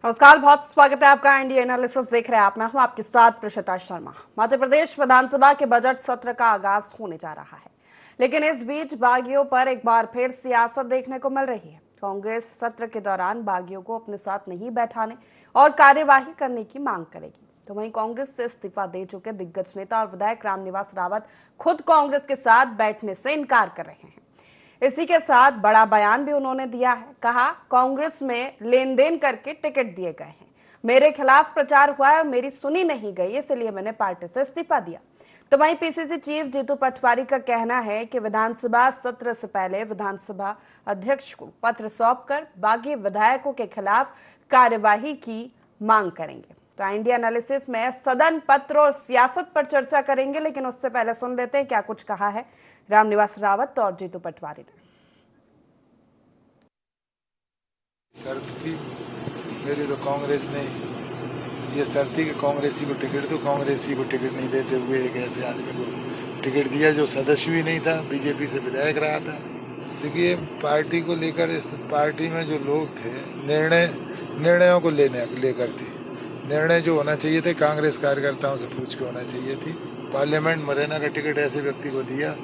नमस्कार, बहुत स्वागत है आपका इंडिया एनालिसिस देख रहे हैं आप। मैं हूं आपके साथ प्रशिता शर्मा। मध्य प्रदेश विधानसभा के बजट सत्र का आगाज होने जा रहा है, लेकिन इस बीच बागियों पर एक बार फिर सियासत देखने को मिल रही है। कांग्रेस सत्र के दौरान बागियों को अपने साथ नहीं बैठाने और कार्यवाही करने की मांग करेगी, तो वहीं कांग्रेस से इस्तीफा दे चुके दिग्गज नेता और विधायक रामनिवास रावत खुद कांग्रेस के साथ बैठने से इनकार कर रहे हैं। इसी के साथ बड़ा बयान भी उन्होंने दिया है। कहा, कांग्रेस में लेन देन करके टिकट दिए गए हैं, मेरे खिलाफ प्रचार हुआ है और मेरी सुनी नहीं गई, इसलिए मैंने पार्टी से इस्तीफा दिया। तो वहीं पीसीसी चीफ जीतू पटवारी का कहना है कि विधानसभा सत्र से पहले विधानसभा अध्यक्ष को पत्र सौंपकर बागी विधायकों के खिलाफ कार्यवाही की मांग करेंगे। तो इंडिया एनालिसिस में सदन पत्र और सियासत पर चर्चा करेंगे, लेकिन उससे पहले सुन लेते हैं क्या कुछ कहा है रामनिवास रावत और जीतू पटवारी ने। शर्त थी मेरी तो कांग्रेस ने ये शर्त थी कि कांग्रेसी को टिकट दो। कांग्रेसी को टिकट नहीं देते हुए एक ऐसे आदमी को टिकट दिया जो सदस्य भी नहीं था, बीजेपी से विधायक रहा था। देखिए, पार्टी को लेकर इस पार्टी में जो लोग थे निर्णयों को लेकर थे। निर्णय जो होना चाहिए थे कांग्रेस कार्यकर्ताओं से पूछ के होना चाहिए थी। पार्लियामेंट मुरैना का टिकट ऐसे व्यक्ति को दिया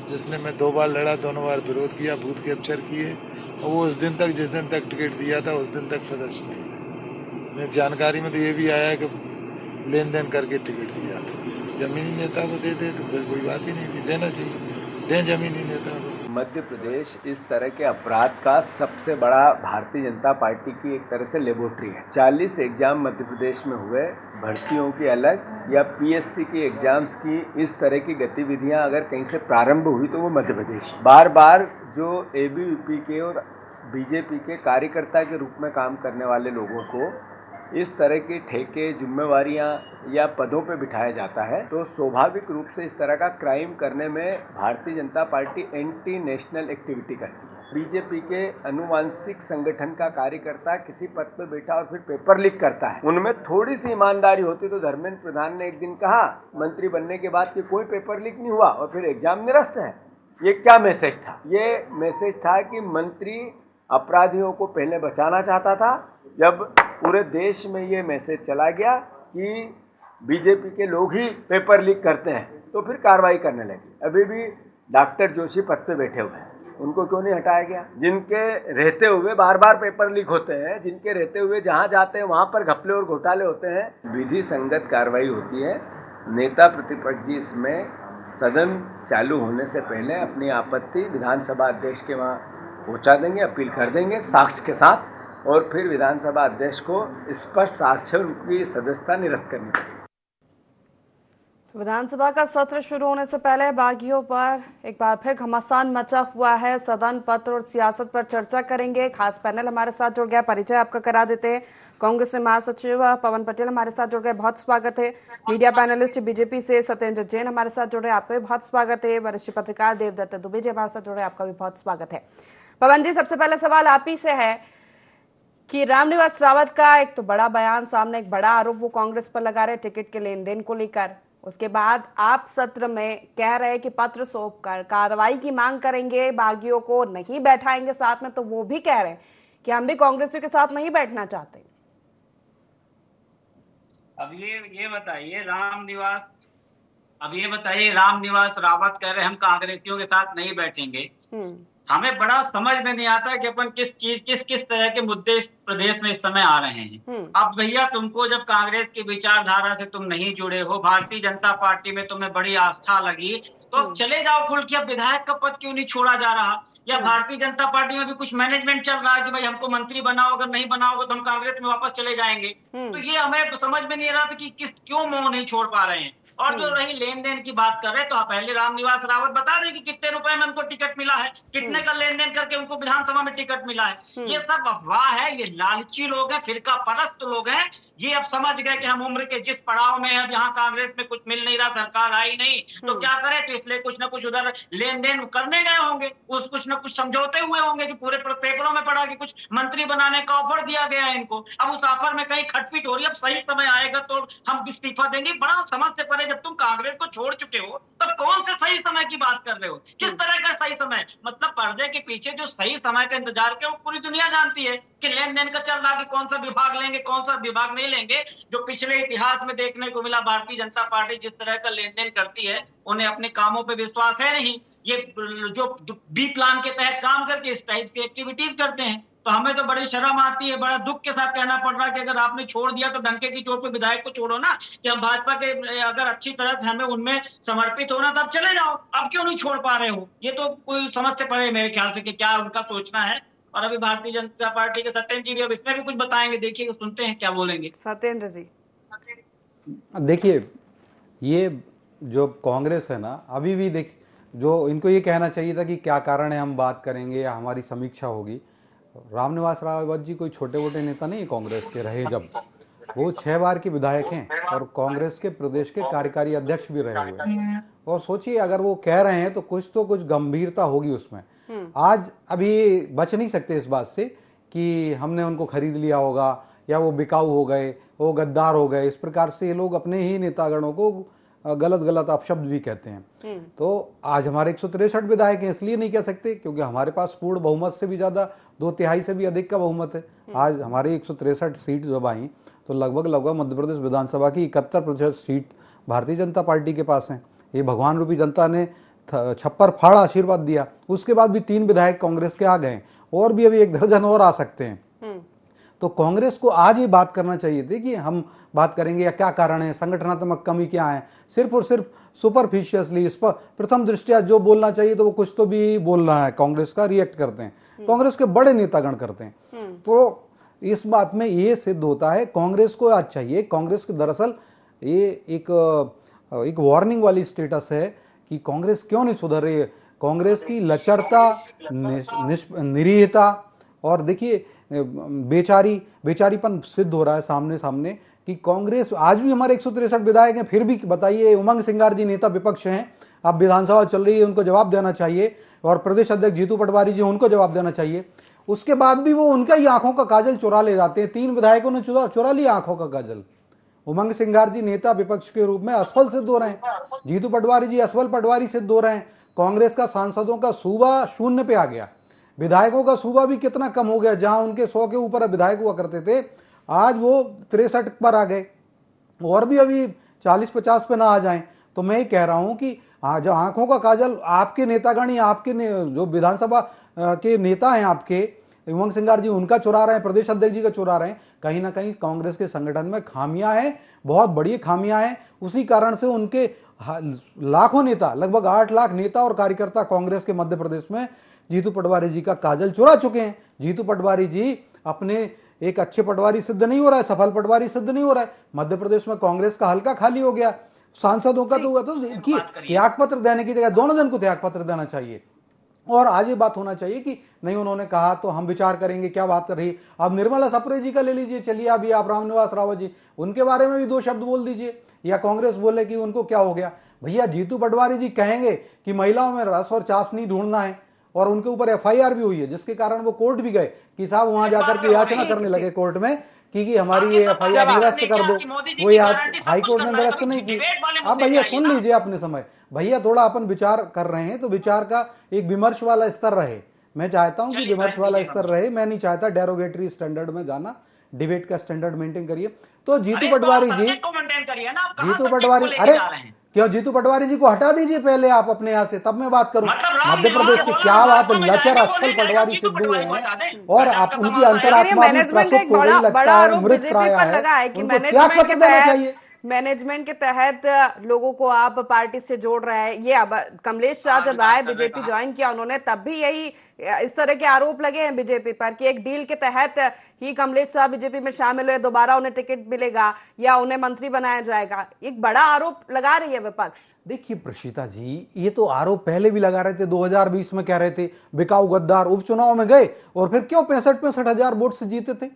जिसने मैं 2 बार लड़ा, दोनों बार विरोध किया, बूथ कैप्चर किए, और वो जिस दिन तक टिकट दिया था उस दिन तक सदस्य नहीं था। मैं जानकारी में तो ये भी आया कि लेन देन करके टिकट दिया था। जमीनी नेता को देते तो फिर कोई बात ही नहीं थी, देना चाहिए, दें जमीनी नेता को। मध्य प्रदेश इस तरह के अपराध का सबसे बड़ा भारतीय जनता पार्टी की एक तरह से लेबोरेटरी है। 40 एग्जाम मध्य प्रदेश में हुए, भर्तियों की अलग या पीएससी की एग्जाम्स की इस तरह की गतिविधियां अगर कहीं से प्रारंभ हुई तो वो मध्य प्रदेश। बार बार जो एबीवीपी के और बीजेपी के कार्यकर्ता के रूप में काम करने वाले लोगों को इस तरह की ठेके, जिम्मेवारियां या पदों पे बिठाया जाता है, तो स्वाभाविक रूप से इस तरह का क्राइम करने में Bharatiya Janata party anti national activity करती है। बीजेपी के अनुवांशिक संगठन का कार्यकर्ता किसी पद पे बैठा और फिर पेपर लीक करता है, उनमें थोड़ी सी ईमानदारी होती तो धर्मेंद्र प्रधान ने एक दिन कहा मंत्री बनने के बाद कि कोई पेपर लीक नहीं हुआ और फिर एग्जाम निरस्त है। ये क्या मैसेज था? ये मैसेज था कि मंत्री अपराधियों को पहले बचाना चाहता था। जब पूरे देश में ये मैसेज चला गया कि बीजेपी के लोग ही पेपर लीक करते हैं, तो फिर कार्रवाई करने लगी। अभी भी डॉक्टर जोशी पद पे बैठे हुए हैं, उनको क्यों नहीं हटाया गया? जिनके रहते हुए बार बार पेपर लीक होते हैं, जिनके रहते हुए जहां जाते हैं वहां पर घपले और घोटाले होते हैं, विधि संगत कार्रवाई होती है। नेता प्रतिपक्ष जी इसमें सदन चालू होने से पहले अपनी आपत्ति विधानसभा अध्यक्ष के वहाँ पहुँचा देंगे, अपील कर देंगे साक्ष्य के साथ, और फिर विधानसभा अध्यक्ष को इस पर साक्ष्य उनकी सदस्यता निरस्त करनी पड़ेगी। तो विधानसभा का सत्र शुरू होने से पहले बागियों पर एक बार फिर घमासान मचा हुआ है। सदन पत्र और सियासत पर चर्चा करेंगे। खास पैनल हमारे साथ जुड़ गया, परिचय आपका करा देते हैं। कांग्रेस के महासचिव पवन पटेल हमारे साथ जुड़ गए, बहुत स्वागत है। मीडिया पैनलिस्ट बीजेपी से सत्येंद्र जैन हमारे साथ जुड़े, आपका भी बहुत स्वागत है। वरिष्ठ पत्रकार देवदत्त दुबे जी हमारे साथ जुड़े, आपका भी बहुत स्वागत है। पवन जी, सबसे पहले सवाल आप ही से है कि रामनिवास रावत का एक तो बड़ा बयान सामने, एक बड़ा आरोप वो कांग्रेस पर लगा रहे टिकट के लेन देन को लेकर। उसके बाद आप सत्र में कह रहे हैं कि पत्र सौंपकर कार्रवाई की मांग करेंगे, बागियों को नहीं बैठाएंगे साथ में, तो वो भी कह रहे हैं कि हम भी कांग्रेसियों के साथ नहीं बैठना चाहते। अब ये बताइए रामनिवास रावत कह रहे हैं हम कांग्रेसियों के साथ नहीं बैठेंगे। हमें बड़ा समझ में नहीं आता कि अपन किस तरह के मुद्दे इस प्रदेश में इस समय आ रहे हैं। अब भैया, तुमको जब कांग्रेस की विचारधारा से तुम नहीं जुड़े हो, भारतीय जनता पार्टी में तुम्हें बड़ी आस्था लगी, तो अब चले जाओ खुल के। अब विधायक का पद क्यों नहीं छोड़ा जा रहा? या भारतीय जनता पार्टी में भी कुछ मैनेजमेंट चल रहा है कि भाई हमको मंत्री बनाओ, अगर नहीं बनाओगे तो हम कांग्रेस में वापस चले जाएंगे। तो ये हमें समझ में नहीं आ रहा था कि क्यों मोह नहीं छोड़ पा रहे हैं। और जो रही लेन देन की बात कर रहे, तो पहले रामनिवास रावत बता दें कि कितने रुपए में उनको टिकट मिला है, कितने का लेन देन करके उनको विधानसभा में टिकट मिला है। ये सब अफवाह है, ये लालची लोग हैं, फिरका परस्त लोग हैं। ये अब समझ गए कि हम उम्र के जिस पड़ाव में अब यहाँ कांग्रेस में कुछ मिल नहीं रहा, सरकार आई नहीं, तो क्या करें, तो इसलिए कुछ ना कुछ उधर लेन देन करने गए होंगे, कुछ ना कुछ समझौते हुए होंगे कि पूरे पेपरों में पड़ा कि कुछ मंत्री बनाने का ऑफर दिया गया है इनको। अब उस ऑफर में कहीं खटपट हो रही है, अब सही समय आएगा तो हम इस्तीफा देंगे। बड़ा समझ से परे, जब तुम कांग्रेस को छोड़ चुके हो, तब कौन से सही समय की बात कर रहे हो? किस तरह का सही समय? मतलब पर्दे के पीछे जो सही समय का इंतजार किया वो पूरी दुनिया जानती है कि लेन देन का चल रहा है कि कौन सा विभाग लेंगे, कौन सा विभाग नहीं लेंगे। जो पिछले इतिहास में देखने को मिला, भारतीय जनता पार्टी जिस तरह का लेन देन करती है, उन्हें अपने कामों पर विश्वास है नहीं। ये जो बी प्लान के तहत काम करके इस टाइप की एक्टिविटीज करते हैं। तो हमें तो बड़ी शर्म आती है, बड़ा दुख के साथ कहना पड़ रहा है कि अगर आपने छोड़ दिया तो डंके की चोट पे विधायक को छोड़ो ना, कि हम भाजपा के अगर अच्छी तरह से हमें उनमें समर्पित होना तब चले जाओ, अब क्यों नहीं छोड़ पा रहे हो? ये तो कोई समझ से परे मेरे ख्याल से कि क्या उनका सोचना है। और अभी भारतीय जनता पार्टी के सत्येंद्र जी भी अब इसमें भी कुछ बताएंगे, देखिए सुनते हैं क्या बोलेंगे। सत्येंद्र जी देखिए, ये जो कांग्रेस है ना, अभी भी देख, जो इनको ये कहना चाहिए था कि क्या कारण है, हम बात करेंगे या हमारी समीक्षा होगी। रामनिवास रावत जी कोई छोटे मोटे नेता नहीं है कांग्रेस के रहे, जब वो 6 बार के विधायक हैं और कांग्रेस के प्रदेश के कार्यकारी अध्यक्ष भी रहे हुए हैं। और सोचिए, अगर वो कह रहे हैं तो कुछ गंभीरता होगी उसमें। आज अभी बच नहीं सकते इस बात से कि हमने उनको खरीद लिया होगा या वो बिकाऊ हो गए, वो गद्दार हो गए। इस प्रकार से ये लोग अपने ही नेतागणों को गलत गलत अपशब्द भी कहते हैं। तो आज हमारे 163 विधायक हैं, इसलिए नहीं कह सकते क्योंकि हमारे पास पूर्ण बहुमत से भी ज्यादा, 2/3 से भी अधिक का बहुमत है। आज हमारे 163 सीट जब आई तो लगभग मध्य प्रदेश विधानसभा की 71% सीट भारतीय जनता पार्टी के पास है। ये भगवान रूपी जनता ने छप्पर फाड़ा आशीर्वाद दिया। उसके बाद भी 3 विधायक कांग्रेस के आ गए और भी अभी 1 दर्जन और आ सकते हैं। तो कांग्रेस को आज ये बात करना चाहिए थी कि हम बात करेंगे या क्या कारण है, संगठनात्मक कमी क्या है। सिर्फ और सिर्फ सुपरफिशियसली, इस पर प्रथम दृष्टया जो बोलना चाहिए तो वो कुछ तो भी बोल रहा है, कांग्रेस का रिएक्ट करते हैं, कांग्रेस के बड़े नेतागण करते हैं। तो इस बात में ये सिद्ध होता है कांग्रेस को आज चाहिए, कांग्रेस के दरअसल ये एक वार्निंग वाली स्टेटस है कि कांग्रेस क्यों नहीं सुधर रही है। कांग्रेस की लचरता, निरीहता और देखिए बेचारीपन सिद्ध हो रहा है सामने सामने कि कांग्रेस आज भी, हमारे 163 विधायक हैं, फिर भी बताइए, उमंग सिंगार जी नेता विपक्ष हैं, अब विधानसभा चल रही है, उनको जवाब देना चाहिए। और प्रदेश अध्यक्ष जीतू पटवारी जी, उनको जवाब देना चाहिए। उसके बाद भी वो उनका ही आंखों का काजल चुरा ले जाते हैं। 3 विधायकों ने चुरा लिया आंखों का काजल। उमंग सिंगार जी नेता विपक्ष के रूप में असफल सिद्ध हो रहे हैं, जीतू पटवारी जी असफल पटवारी सिद्ध हो रहे हैं। कांग्रेस का सांसदों का सूबा 0 पे आ गया, विधायकों का सूबा भी कितना कम हो गया। जहां उनके 100 के ऊपर विधायक हुआ करते थे, आज वो 63 पर आ गए और भी अभी 40-50 पे ना आ जाएं। तो मैं ये कह रहा हूं कि जो आंखों का काजल आपके नेतागण या आपके जो विधानसभा के नेता हैं आपके, उमंग सिंगार जी, उनका चुरा रहे हैं, प्रदेश अध्यक्ष जी का चुरा रहे हैं। कहीं ना कहीं कांग्रेस के संगठन में खामियां हैं, बहुत बड़ी खामियां हैं। उसी कारण से उनके लाखों नेता, लगभग 8 लाख नेता और कार्यकर्ता कांग्रेस के मध्य प्रदेश में जीतू पटवारी जी का काजल चुरा चुके हैं। जीतू पटवारी जी अपने एक अच्छे पटवारी सिद्ध नहीं हो रहा है, सफल पटवारी सिद्ध नहीं हो रहा है। मध्य प्रदेश में कांग्रेस का हल्का खाली हो गया, सांसदों का तो हुआ। तो त्याग पत्र देने की जगह दोनों जन को त्याग पत्र देना चाहिए। और आज ये बात होना चाहिए कि नहीं, उन्होंने कहा तो हम विचार करेंगे, क्या बात रही। अब निर्मला सप्रे जी का ले लीजिए, चलिए अभी आप रामनिवास रावत जी, उनके बारे में भी 2 शब्द बोल दीजिए, या कांग्रेस बोले कि उनको क्या हो गया। भैया जीतू पटवारी जी कहेंगे कि महिलाओं में रस और चाशनी ढूंढना है, और उनके ऊपर FIR भी हुई है, जिसके कारण वो कोर्ट भी गए कि साहब वहां जाकर के याचना करने लगे कोर्ट में कि हमारी ये FIR निरस्त कर दो। वो हाई कोर्ट ने निरस्त नहीं की। अब भैया सुन लीजिए अपने समय, भैया थोड़ा अपन विचार कर रहे हैं तो विचार का एक विमर्श वाला स्तर रहे। मैं चाहता हूं कि विमर्श वाला स्तर रहे, मैं नहीं चाहता डेरोगेटरी स्टैंडर्ड में जाना। डिबेट का स्टैंडर्ड मेंटेन करिए। तो जीतू पटवारी जी, जीतू पटवारी, अरे क्यों जीतू पटवारी जी को हटा दीजिए पहले आप अपने यहाँ से, तब मैं बात करूं। मध्य प्रदेश की क्या बात, लचर असफल पटवारी सिद्ध हुए हैं और आप उनकी अंतरात्मा भी प्रसुप्त हो गई, लगता है मृत प्राय है। उनको क्या पत्र देना चाहिए? मैनेजमेंट के तहत लोगों को आप पार्टी से जोड़ रहे हैं। ये अब कमलेश शाह जब आए, बीजेपी ज्वाइन किया उन्होंने, तब भी यही इस तरह के आरोप लगे हैं बीजेपी पर कि एक डील के तहत ही कमलेश शाह बीजेपी में शामिल हुए, दोबारा उन्हें टिकट मिलेगा या उन्हें मंत्री बनाया जाएगा। एक बड़ा आरोप लगा रही है विपक्ष। देखिए प्रशीता जी, ये तो आरोप पहले भी लगा रहे थे, 2020 में कह रहे थे बिकाऊ गद्दार। उपचुनाव में गए और फिर क्यों 65 हजार वोट से जीते थे,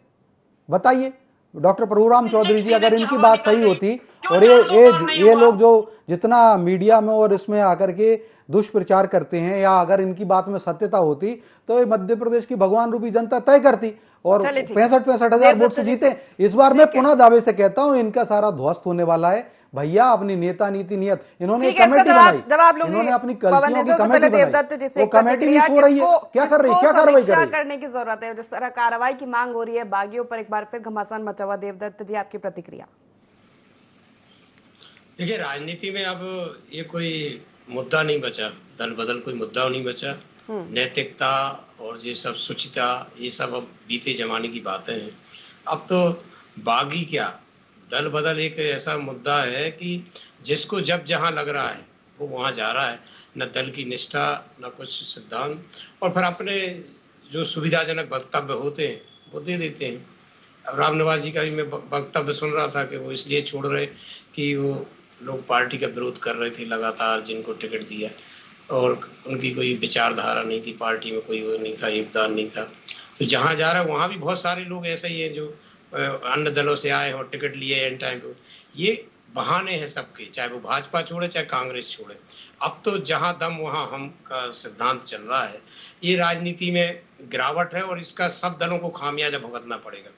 बताइए। डॉक्टर प्रभुराम चौधरी जी, अगर इनकी बात सही होती और ये लोग जो जितना मीडिया में और इसमें आकर के दुष्प्रचार करते हैं, या अगर इनकी बात में सत्यता होती तो ये मध्य प्रदेश की भगवान रूपी जनता तय करती और 65 हजार वोट से जीते। इस बार मैं पुनः दावे से कहता हूं इनका सारा ध्वस्त होने वाला है। भैया अपनी नेता नीति नियत, इन्होंने ठीक है, इसका कमेटी बनाई, जवाब लूंगी। इन्होंने अपनी पवन गलतियों की देशों से पहले कमेटी देवदत्त बनाई, जी से वो एक कमेटी भी प्रतिक्रिया, सो रही है, क्या कर रही है, क्या कार्रवाई कर रही है? करने की जरूरत है, जिस तरह कार्रवाई की मांग हो रही है, बागियों पर एक बार फिर घमासान मचा हुआ। देवदत्त जी, आपकी प्रतिक्रिया। देखिए, राजनीति में अब ये कोई मुद्दा नहीं बचा, दल बदल कोई मुद्दा नहीं बचा। नैतिकता और ये सब शुचिता, ये सब अब बीते जमाने की बातें हैं। अब तो बागी क्या, दल बदल एक ऐसा मुद्दा है कि जिसको जब जहां लग रहा है वो वहां जा रहा है, न दल की निष्ठा न कुछ सिद्धांत, और फिर अपने जो सुविधाजनक वक्तव्य होते हैं वो दे देते हैं। अब राम निवास जी का भी मैं वक्तव्य सुन रहा था कि वो इसलिए छोड़ रहे कि वो लोग पार्टी का विरोध कर रहे थे लगातार, जिनको टिकट दिया, और उनकी कोई विचारधारा नहीं थी, पार्टी में कोई वो नहीं था, योगदान नहीं था। तो जहां जा रहा है वहां भी बहुत सारे लोग ऐसे ही हैं जो अन्य दलों से आए और टिकट लिए एंड टाइम पे। ये बहाने हैं सबके, चाहे वो भाजपा छोड़े चाहे कांग्रेस छोड़े। अब तो जहां दम वहां हम का सिद्धांत चल रहा है। ये राजनीति में गिरावट है और इसका सब दलों को खामियाजा भुगतना पड़ेगा।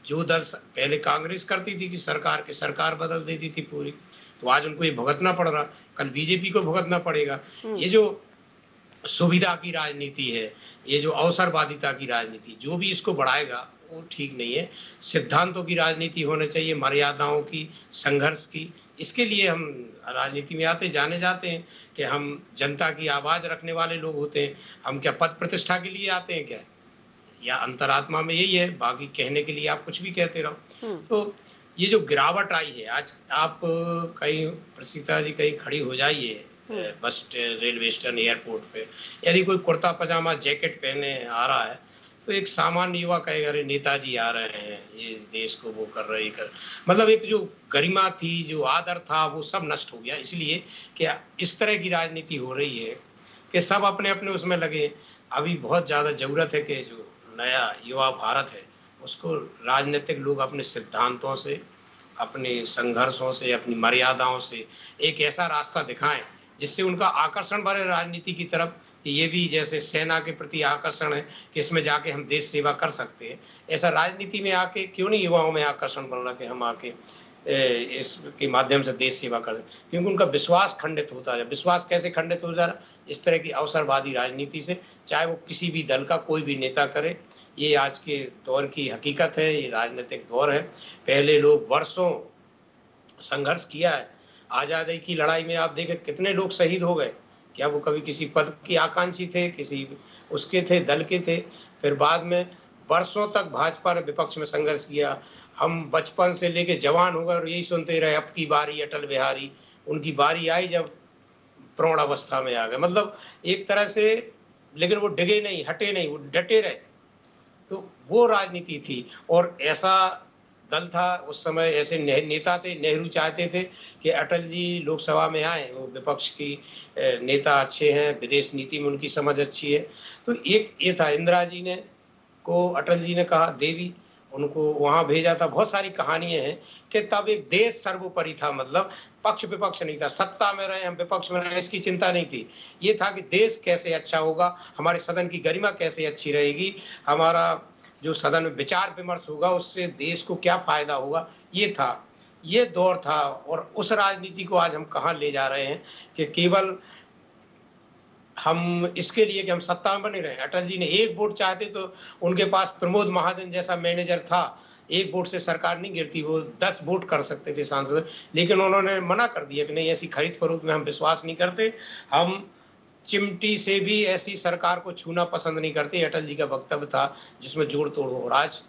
जो दल पहले कांग्रेस करती थी कि सरकार बदल देती थी पूरी, तो आज उनको ये भुगतना पड़ रहा, कल बीजेपी को भुगतना पड़ेगा। ये जो सुविधा की राजनीति है, ये जो अवसरवादिता की राजनीति, जो भी इसको बढ़ाएगा वो ठीक नहीं है। सिद्धांतों की राजनीति होनी चाहिए, मर्यादाओं की, संघर्ष की। इसके लिए हम राजनीति में जाने जाते हैं कि हम जनता की आवाज रखने वाले लोग होते हैं। हम क्या पद प्रतिष्ठा के लिए आते हैं क्या? या अंतरात्मा में यही है, बाकी कहने के लिए आप कुछ भी कहते रहो। तो ये जो गिरावट आई है, आज आप कहीं प्रसीता जी कहीं खड़ी हो जाइए बस रेलवे स्टेशन, एयरपोर्ट पे, यदि कोई कुर्ता पजामा जैकेट पहने आ रहा है तो एक सामान्य युवा कहेगा अरे नेताजी आ रहे हैं, ये देश को वो कर रहे कर, मतलब एक जो गरिमा थी, जो आदर था, वो सब नष्ट हो गया। इसलिए कि इस तरह की राजनीति हो रही है कि सब अपने अपने उसमें लगे। अभी बहुत ज्यादा जरूरत है कि जो नया युवा भारत है उसको राजनीतिक लोग अपने सिद्धांतों से, अपने संघर्षों से, अपनी मर्यादाओं से एक ऐसा रास्ता दिखाएं जिससे उनका आकर्षण बढ़े राजनीति की तरफ। ये भी जैसे सेना के प्रति आकर्षण है कि इसमें जाके हम देश सेवा कर सकते हैं, ऐसा राजनीति में आके क्यों नहीं युवाओं में आकर्षण बन रहा कि हम आके इसके माध्यम से देश सेवा कर सकते, क्योंकि उनका विश्वास खंडित होता है। विश्वास कैसे खंडित हो जा रहा? इस तरह की अवसरवादी राजनीति से, चाहे वो किसी भी दल का कोई भी नेता करे। ये आज के दौर की हकीकत है, ये राजनीतिक दौर है। पहले लोग वर्षों संघर्ष किया है, आजादी की लड़ाई में आप देखें कितने लोग शहीद हो गए। क्या वो कभी किसी पद की आकांक्षी थे, किसी उसके थे, दल के थे? फिर बाद में वर्षों तक भाजपा ने विपक्ष में संघर्ष किया। हम बचपन से लेके जवान हो गए और यही सुनते रहे, अब की बारी अटल बिहारी। उनकी बारी आई जब प्रौढ़ अवस्था में आ गए, मतलब एक तरह से, लेकिन वो डिगे नहीं, हटे नहीं, वो डटे रहे। तो वो राजनीति थी और ऐसा दल था उस समय, ऐसे नेता थे। नेहरू चाहते थे कि अटल जी लोकसभा में आए, वो विपक्ष की नेता अच्छे हैं, विदेश नीति में उनकी समझ अच्छी है। तो एक ये था, इंदिरा जी ने को अटल जी ने कहा देवी, उनको वहां भेजा था। बहुत सारी कहानियां हैं कि तब एक देश सर्वोपरि था, मतलब पक्ष विपक्ष नहीं था। सत्ता में रहे हम, विपक्ष में रहे, इसकी चिंता नहीं थी। ये था कि देश कैसे अच्छा होगा, हमारे सदन की गरिमा कैसे अच्छी रहेगी, हमारा जो सदन में विचार विमर्श होगा उससे देश को क्या फायदा होगा। ये था, ये दौर था। और उस राजनीति को आज हम कहाँ ले जा रहे हैं कि केवल हम इसके लिए कि हम सत्ता में बने रहे। अटल जी ने एक वोट चाहते तो उनके पास प्रमोद महाजन जैसा मैनेजर था, एक वोट से सरकार नहीं गिरती, वो 10 वोट कर सकते थे सांसद, लेकिन उन्होंने मना कर दिया कि नहीं, ऐसी खरीद फरोख्त में हम विश्वास नहीं करते, हम चिमटी से भी ऐसी सरकार को छूना पसंद नहीं करते। अटल जी का वक्तव्य था जिसमें जोड़ तोड़ हो। आज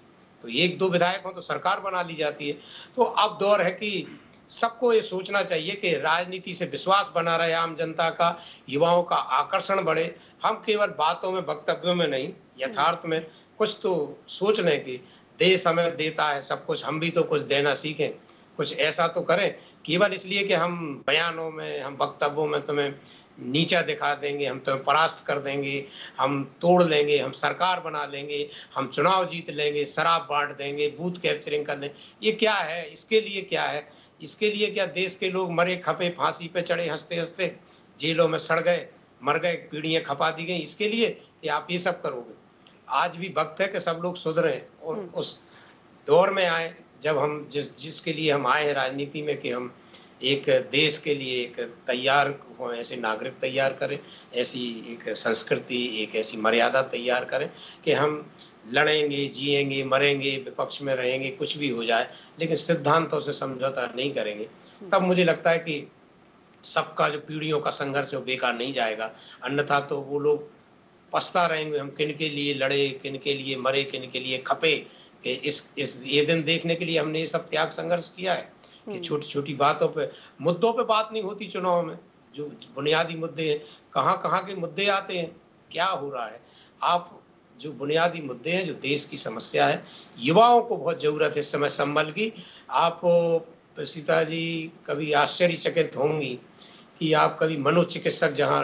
तो एक दो विधायक हो तो सरकार बना ली जाती है। तो अब दौर है कि सबको ये सोचना चाहिए कि राजनीति से विश्वास बना रहे आम जनता का, युवाओं का आकर्षण बढ़े। हम केवल बातों में, वक्तव्यों में नहीं, यथार्थ में कुछ तो सोच लें कि देश हमें देता है सब कुछ, हम भी तो कुछ देना सीखें, कुछ ऐसा तो करें। केवल इसलिए कि हम बयानों में, हम वक्तव्यों में तुम्हें नीचा दिखा देंगे, हम तुम्हें परास्त कर देंगे, हम तोड़ लेंगे, हम सरकार बना लेंगे, हम चुनाव जीत लेंगे, शराब बांट देंगे, बूथ कैप्चरिंग कर लेंगे, ये क्या है? इसके लिए क्या है? इसके लिए क्या देश के लोग मरे खपे, फांसी पे चढ़े, हंसते हंसते जेलों में सड़ गए, मर गए, पीढ़ियां खपा दी गई, इसके लिए कि आप ये सब करोगे? आज भी वक्त है कि सब लोग सुधरें और उस दौर में आए जब हम जिसके लिए हम आए हैं राजनीति में, कि हम एक देश के लिए एक तैयार हो, ऐसे नागरिक तैयार करें, ऐसी एक संस्कृति, एक ऐसी मर्यादा तैयार करें कि हम लड़ेंगे, जिएंगे, मरेंगे, विपक्ष में रहेंगे, कुछ भी हो जाए, लेकिन सिद्धांतों से समझौता नहीं करेंगे। तब मुझे लगता है कि सबका जो पीढ़ियों का संघर्ष है वो बेकार नहीं जाएगा। अन्यथा तो वो लोग पछता रहेंगे, हम किन के लिए लड़े, किन के लिए मरे, किन के लिए खपे, कि इस ये दिन देखने के लिए हमने ये सब त्याग संघर्ष किया है कि छोटी छोटी बातों पे, मुद्दों पे बात नहीं होती चुनाव में। जो बुनियादी मुद्दे हैं, कहाँ के मुद्दे आते हैं, क्या हो रहा है। आप जो बुनियादी मुद्दे हैं, जो देश की समस्या है, युवाओं को बहुत जरूरत है इस समय संभल की। आप सीता जी कभी आश्चर्यचकित होंगी कि आप कभी मनोचिकित्सक जहाँ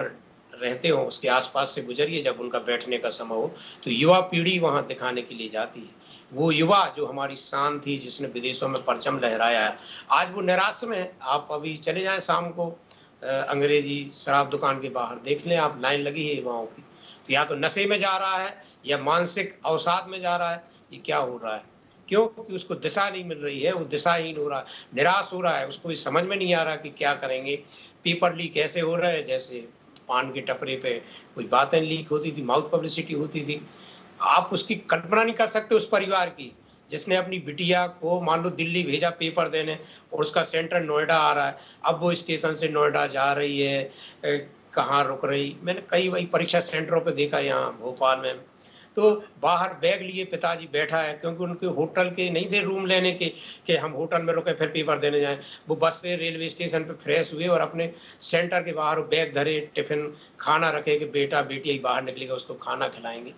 रहते हो उसके आसपास से गुजरिए, जब उनका बैठने का समय हो तो युवा पीढ़ी वहां दिखाने के लिए जाती है। वो युवा जो हमारी शान थी, जिसने विदेशों में परचम लहराया है, आज वो निराश में है। आप अभी चले जाएं शाम को अंग्रेजी शराब दुकान के बाहर, देख लें आप, लाइन लगी है युवाओं की। तो या तो नशे में जा रहा है या मानसिक अवसाद में जा रहा है। ये क्या हो रहा है? क्यों? क्योंकि उसको दिशा नहीं मिल रही है, वो दिशाहीन हो रहा है, निराश हो रहा है, उसको भी समझ में नहीं आ रहा कि क्या करेंगे। पेपर लीक ऐसे हो रहे हैं जैसे पान के टपरे पे कोई बातें लीक होती थी, माउथ पब्लिसिटी होती थी। आप उसकी कल्पना नहीं कर सकते उस परिवार की जिसने अपनी बिटिया को मान लो दिल्ली भेजा पेपर देने और उसका सेंटर नोएडा आ रहा है। अब वो स्टेशन से नोएडा जा रही है, कहाँ रुक रही। मैंने कई वही परीक्षा सेंटरों पे देखा यहाँ भोपाल में, तो बाहर बैग लिए पिताजी बैठा है, क्योंकि उनके होटल के नहीं थे रूम लेने के कि हम होटल में रुके फिर पेपर देने जाएं। वो बस से रेलवे स्टेशन पे फ्रेश हुए और अपने सेंटर के बाहर बैग धरे, टिफिन खाना रखे कि बेटा बेटी बाहर निकलेगा उसको खाना खिलाएंगे।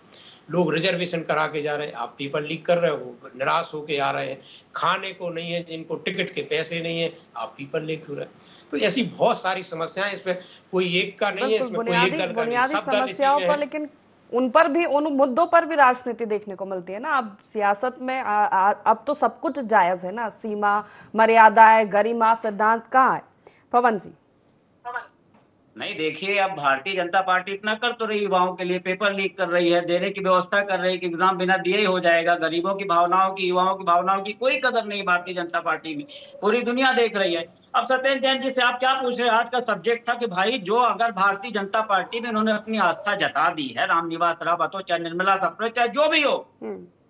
लोग रिजर्वेशन करा के जा रहे हैं, आप पेपर लीक कर रहे हो, वो निराश होके आ रहे हैं। खाने को नहीं है, जिनको टिकट के पैसे नहीं है, आप पेपर लीक हो रहे हैं। तो ऐसी बहुत सारी समस्याएं, इसमें कोई एक का नहीं है, इसमें कोई एक दल का नहीं, सब दल समस्याओं पर, लेकिन उन पर भी, उन मुद्दों पर भी राजनीति देखने को मिलती है ना। अब सियासत में अब तो सब कुछ जायज है ना, सीमा, मर्यादा है, गरिमा, सिद्धांत कहाँ है? पवन जी। नहीं, देखिए, अब भारतीय जनता पार्टी इतना कर तो रही, युवाओं के लिए पेपर लीक कर रही है, देने की व्यवस्था कर रही है कि एग्जाम बिना दिए ही हो जाएगा। गरीबों की भावनाओं की, युवाओं की भावनाओं की कोई कदर नहीं भारतीय जनता पार्टी में, पूरी दुनिया देख रही है। अब सत्येंद्र जैन जी से आप क्या पूछ रहे हैं? आज का सब्जेक्ट था कि भाई जो अगर भारतीय जनता पार्टी में उन्होंने अपनी आस्था जता दी है, रामनिवास रावत हो चाहे निर्मला सप्रे चाहे जो भी हो,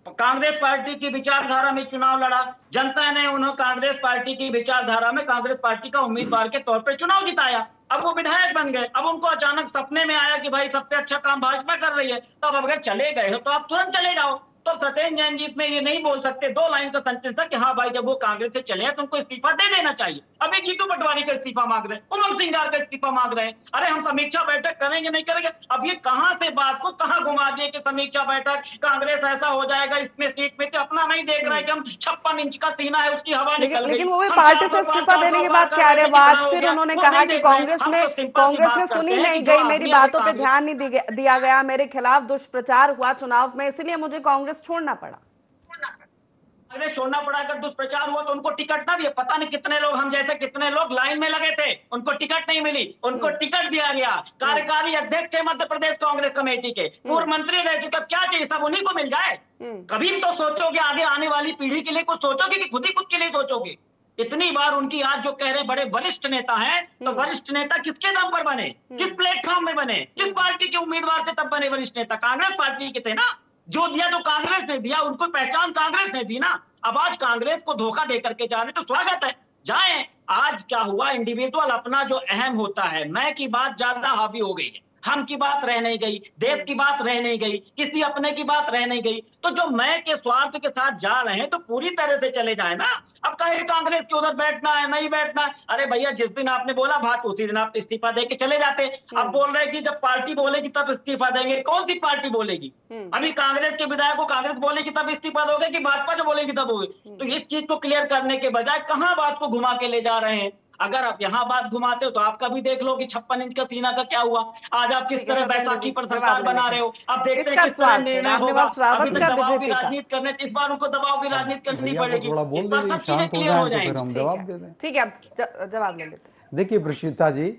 कांग्रेस पार्टी की विचारधारा में चुनाव लड़ा, जनता ने उन्हें कांग्रेस पार्टी की विचारधारा में कांग्रेस पार्टी का उम्मीदवार के तौर पर चुनाव जिताया। अब वो विधायक बन गए। अब उनको अचानक सपने में आया कि भाई सबसे अच्छा काम भाजपा कर रही है, तो अब अगर चले गए हो तो आप तुरंत चले जाओ। तो सत्येंद्र जैन जी में ये नहीं बोल सकते, 2 लाइन का सेंटेंस था कि हाँ भाई जब वो कांग्रेस से चले हैं तो उनको इस्तीफा दे देना चाहिए। अभी जीतू पटवारी का इस्तीफा मांग रहे हैं, उमंग सिंगार का इस्तीफा मांग रहे हैं। अरे हम समीक्षा बैठक करेंगे नहीं करेंगे? अब ये कहां से बात को कहां घुमा दिए कि समीक्षा बैठक, कांग्रेस ऐसा हो जाएगा, इसमें सीट में, तो अपना नहीं देख रहे कि हम 56 इंच का सीना है उसकी हवा निकल गई। लेकिन वो भी पार्टी से इस्तीफा देने के बाद कह रहे, आज फिर उन्होंने कहा कि कांग्रेस में सुनी नहीं गई, मेरी बातों पर ध्यान नहीं दिया गया, मेरे खिलाफ दुष्प्रचार हुआ चुनाव में, इसलिए मुझे कांग्रेस छोड़ना पड़ा। छोड़ना पड़ा। अगर दुष्प्रचार हुआ तो उनको टिकट ना दिए। पता नहीं कितने लोग, हम जैसे कितने लोग लाइन में लगे थे, उनको टिकट नहीं मिली, उनको टिकट दिया गया। कार्यकारी अध्यक्ष थे मध्य प्रदेश कांग्रेस कमेटी के, पूर्व मंत्री रह चुके, क्या चाहिए? सब उन्हीं को मिल जाए। कभी तो सोचोगे, आगे आने वाली पीढ़ी के लिए कुछ सोचोगे कि खुद ही खुद के लिए सोचोगे? इतनी बार उनकी आज जो कह रहे बड़े वरिष्ठ नेता हैं, तो वरिष्ठ नेता किसके दम पर बने, किस प्लेटफॉर्म में बने, किस पार्टी के उम्मीदवार थे तब बने वरिष्ठ नेता? कांग्रेस पार्टी के थे ना। जो दिया तो कांग्रेस ने दिया, उनको पहचान कांग्रेस ने दी ना। अब आज कांग्रेस को धोखा दे करके जा रहे तो स्वागत है, जाएं। आज क्या हुआ, इंडिविजुअल अपना जो अहम होता है, मैं की बात ज्यादा हावी हो गई है, हम की बात रह नहीं गई, देश की बात रह नहीं गई, किसी अपने की बात रह नहीं गई। तो जो मैं के स्वार्थ के साथ जा रहे हैं तो पूरी तरह से चले जाए ना। अब कहे कांग्रेस के उधर बैठना है, नहीं बैठना है। अरे भैया, जिस दिन आपने बोला बात उसी दिन आप इस्तीफा दे के चले जाते। अब बोल रहे कि जब पार्टी बोलेगी तब इस्तीफा देंगे। कौन सी पार्टी बोलेगी? अभी कांग्रेस के विधायक को कांग्रेस बोलेगी तब इस्तीफा दोगे कि भाजपा जो बोलेगी तब होगी? तो इस चीज को क्लियर करने के बजाय कहां बात को घुमा के ले जा रहे हैं। अगर आप यहाँ बात घुमाते हो तो आपका भी देख लो कि 56 इंच का सीना का क्या हुआ। आज आप किस तरह बैसाखी पर सरकार बना रहे हो, आप देखते हैं किस तरह निर्णय होगा। अभी तक दबाव की राजनीति करने, इस बार उनको दबाव की राजनीति करनी पड़ेगी। इस बार सब चीजें क्लियर हो जाएंगी। ठीक है, जवाब ले लेते। देखिए प्रशिता जी,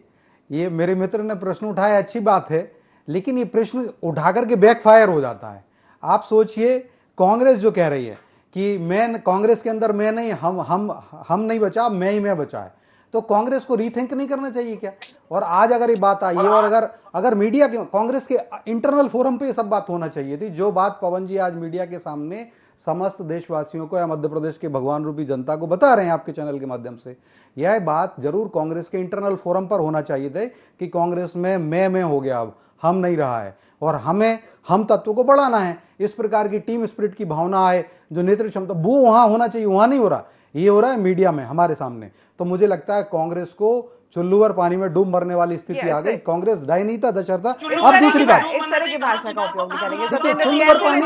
ये मेरे मित्र ने प्रश्न उठाया, अच्छी बात है, लेकिन ये प्रश्न उठा करके बैकफायर हो जाता है। आप सोचिए, कांग्रेस जो कह रही है कि मैं कांग्रेस के अंदर मैं नहीं, हम नहीं बचा, मैं ही मैं बचा है, तो कांग्रेस को रीथिंक नहीं करना चाहिए क्या? और आज अगर ये बात आई है और अगर मीडिया के कांग्रेस के इंटरनल फोरम पे ये सब बात होना चाहिए थी, जो बात पवन जी आज मीडिया के सामने समस्त देशवासियों को या मध्य प्रदेश के भगवान रूपी जनता को बता रहे हैं आपके चैनल के माध्यम से, यह बात जरूर कांग्रेस के इंटरनल फोरम पर होना चाहिए थे कि कांग्रेस में मैं हो गया, अब हम नहीं रहा है और हमें हम तत्व को बढ़ाना है। इस प्रकार की टीम स्पिरिट की भावना है, जो नेतृत्व क्षमता, वो वहां होना चाहिए, वहां नहीं हो रहा, ये हो रहा है मीडिया में हमारे सामने। तो मुझे लगता है कांग्रेस को चुल्लू और पानी में डूब मरने वाली स्थिति आ गई। कांग्रेस दयनीयता दशरथा। अब दूसरी बात, इस तरह की भाषा का उपयोग नहीं करेंगे चुल्लू और पानी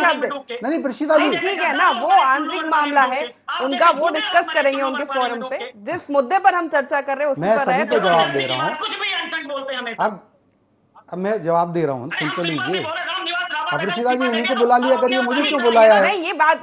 नहीं प्रशिता जी, ठीक है ना, वो आंतरिक मामला है उनका, वो डिस्कस करेंगे उनके फोरम पे। जिस मुद्दे पर हम चर्चा कर रहे हैं उसी पर रहे। मैं जवाब दे रहा हूँ, कुछ भी अनसंग बोलते हैं। अब मैं जवाब दे रहा हूँ, सुन तो लीजिए। प्रशिता जी इनको बुला लिया करिए, मुझे क्यों बुलाया है? नहीं, ये बात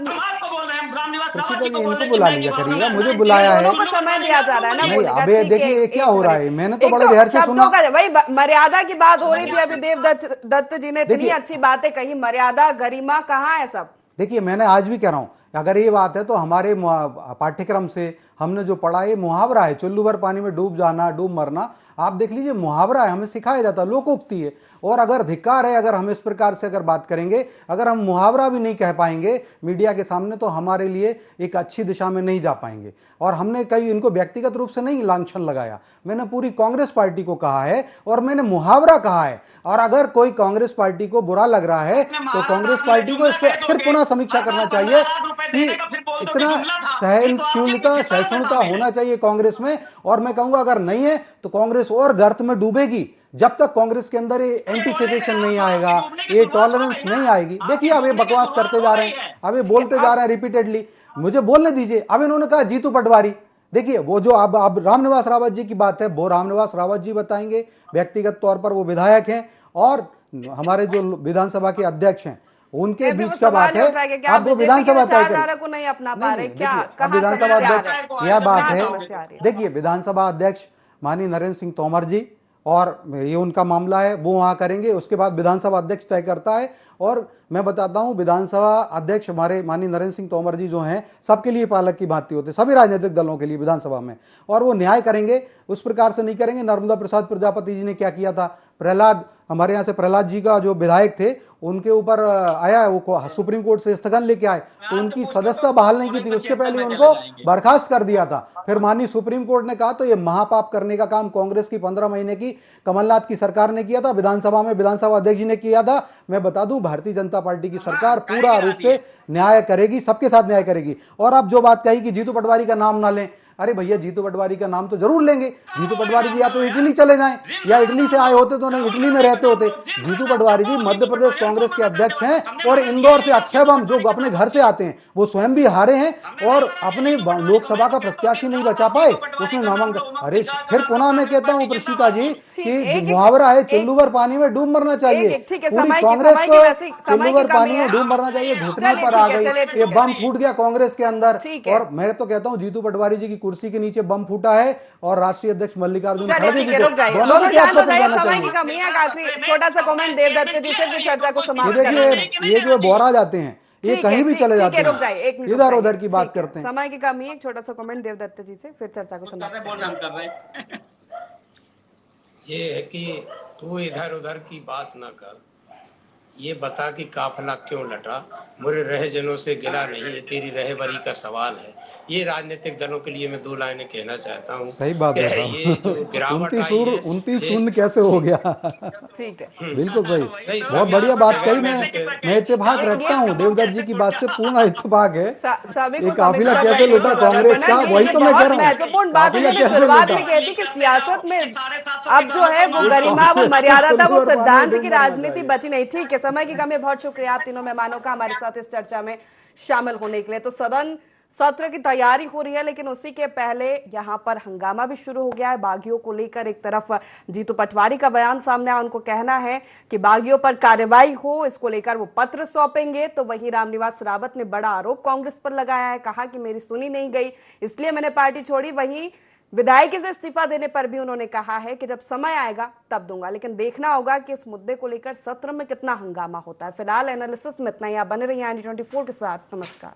प्रशिता जी इनको बुला लिया करिएगा, मुझे बुलाया है। दोनों को समय दिया जा रहा है ना। नहीं, अबे देखिए ये क्या हो रहा है, मैंने तो बड़े ध्यान से सुना। भाई मर्यादा की बात हो रही थी अभी, देवदत्त जी ने इतनी अच्छी बातें कही, मर्यादा गरिमा कहाँ है सब? देखिए मैंने आज भी कह रहा हूं, अगर ये बात है तो हमारे पाठ्यक्रम से हमने जो पढ़ा है मुहावरा है, चुल्लू भर पानी में डूब जाना, डूब मरना। आप देख लीजिए मुहावरा है, हमें सिखाया जाता है, लोकोक्ति है। और अगर धिक्कार है अगर हम इस प्रकार से अगर बात करेंगे, अगर हम मुहावरा भी नहीं कह पाएंगे मीडिया के सामने, तो हमारे लिए एक अच्छी दिशा में नहीं जा पाएंगे। और हमने कई इनको व्यक्तिगत रूप से नहीं लांछन लगाया, मैंने पूरी कांग्रेस पार्टी को कहा है और मैंने मुहावरा कहा है। और अगर कोई कांग्रेस पार्टी को बुरा लग रहा है तो कांग्रेस पार्टी को इस पर फिर पुनः समीक्षा करना चाहिए कि इतना सहनशीलता सहिष्णुता होना चाहिए कांग्रेस में। और मैं कहूंगा अगर नहीं है तो कांग्रेस और गर्त में डूबेगी जब तक कांग्रेस के अंदर ये एंटीसिपेशन नहीं आएगा, ये टॉलरेंस नहीं आएगी। देखिए अब ये बकवास करते जा रहे हैं, अब ये बोलते जा रहे हैं रिपीटेडली, मुझे बोलने दीजिए। अब इन्होंने कहा जीतू पटवारी, देखिए वो जो अब रामनिवास रावत जी की बात है, वो रामनिवास रावत जी बताएंगे, व्यक्तिगत तौर पर वो विधायक हैं और हमारे जो विधानसभा के अध्यक्ष हैं उनके बीच का बात है। अब वो विधानसभा को नहीं अपना पा रहे क्या? विधानसभा अध्यक्ष यह बात है, देखिए विधानसभा अध्यक्ष माननीय नरेंद्र सिंह तोमर जी, और ये उनका मामला है, वो वहां करेंगे, उसके बाद विधानसभा अध्यक्ष तय करता है। और मैं बताता हूं विधानसभा अध्यक्ष हमारे माननीय नरेंद्र सिंह तोमर जी जो हैं सबके लिए पालक की भांति होते, सभी राजनीतिक दलों के लिए विधानसभा में, और वो न्याय करेंगे, उस प्रकार से नहीं करेंगे। नर्मदा प्रसाद प्रजापति जी ने क्या किया था, प्रहलाद हमारे यहाँ से प्रहलाद जी का जो विधायक थे उनके ऊपर आया, वो सुप्रीम कोर्ट से स्थगन लेके आए तो उनकी सदस्यता बहाल नहीं की थी, उसके पहले उनको बर्खास्त कर दिया था। फिर माननीय सुप्रीम कोर्ट ने कहा तो ये महापाप करने का काम कांग्रेस की 15 महीने की कमलनाथ की सरकार ने किया था, विधानसभा में विधानसभा अध्यक्ष जी ने किया था। मैं बता दूं भारतीय जनता पार्टी की सरकार पूरा रूप से न्याय करेगी, सबके साथ न्याय करेगी। और अब जो बात कही कि जीतू पटवारी का नाम ना लें, अरे भैया जीतू पटवारी का नाम तो जरूर लेंगे। जीतू पटवारी जी या तो इटली चले जाएं, या इटली से आए होते तो नहीं इटली में रहते होते। जीतू पटवारी जी मध्य प्रदेश कांग्रेस के अध्यक्ष हैं और इंदौर से अक्षय बम जो अपने घर से आते हैं वो स्वयं भी हारे हैं और अपने लोकसभा का प्रत्याशी नहीं बचा पाए, उसने नामांकन। अरे फिर पुनः मैं कहता हूँ प्रशिता जी कि मुहावरा है चुल्लू भर पानी में डूब मरना चाहिए, पूरी कांग्रेस को चुल्लू भर पानी में डूब मरना चाहिए, घुटने पर आ गई, ये बम फूट गया कांग्रेस के अंदर। और मैं तो कहता हूँ जीतू पटवारी जी की कुर्सी के नीचे बम फूटा है और राष्ट्रीय अध्यक्ष मल्लिकार्जुन खड़गे जी को दोनों शांत हो जाइए, समय की कमी है। आखिरी छोटा सा कमेंट देवदत्त जी से फिर चर्चा को समाप्त करेंगे। ये जो बोरा जाते हैं ये कहीं भी चले जाते हैं, इधर उधर की बात करते हैं। समय की कमी है, एक छोटा सा कमेंट देवदत्त जी से फिर चर्चा को समाप्त करेंगे। ये है कि तू इधर उधर की बात ना कर, ये बता कि काफिला क्यों लटा, मुरे रह जनों से गिला नहीं, ये तेरी रहबरी का सवाल है। ये राजनीतिक दलों के लिए मैं 2 लाइनें कहना चाहता हूँ। सही बात है, ये जो गिरावट आई है 29 शून्य कैसे हो गया? ठीक है, बिल्कुल सही, बहुत बढ़िया बात कही। मैं इत्तेफाक रखता हूँ देवदत्त जी की बात से, पूर्ण इत्तेफाक है। काफिला कैसे लुटा कांग्रेस का, वही तो मैं कह रहा हूँ। महत्वपूर्ण बात मैंने शुरुआत में कहती कि सियासत में अब जो है वो गरिमा, वो मर्यादा था, वो सिद्धांत की राजनीति बची नहीं। ठीक है, समय की कमी। बहुत शुक्रिया आप तीनों मेहमानों का हमारे साथ इस चर्चा में शामिल होने के लिए। तो सदन सत्र की तैयारी हो रही है, लेकिन उसी के पहले यहां पर हंगामा भी शुरू हो गया है बागियों को लेकर। एक तरफ जीतू पटवारी का बयान सामने आया, उनको कहना है कि बागियों पर कार्रवाई हो, इसको लेकर वो पत्र सौंपेंगे। तो वहीं रामनिवास रावत ने बड़ा आरोप कांग्रेस पर लगाया है, कहा कि मेरी सुनी नहीं गई इसलिए मैंने पार्टी छोड़ी। वहीं विधायकी से इस्तीफा देने पर भी उन्होंने कहा है कि जब समय आएगा तब दूंगा, लेकिन देखना होगा कि इस मुद्दे को लेकर सत्र में कितना हंगामा होता है। फिलहाल एनालिसिस में इतना ही। आप बने रहिए IND24 के साथ। नमस्कार।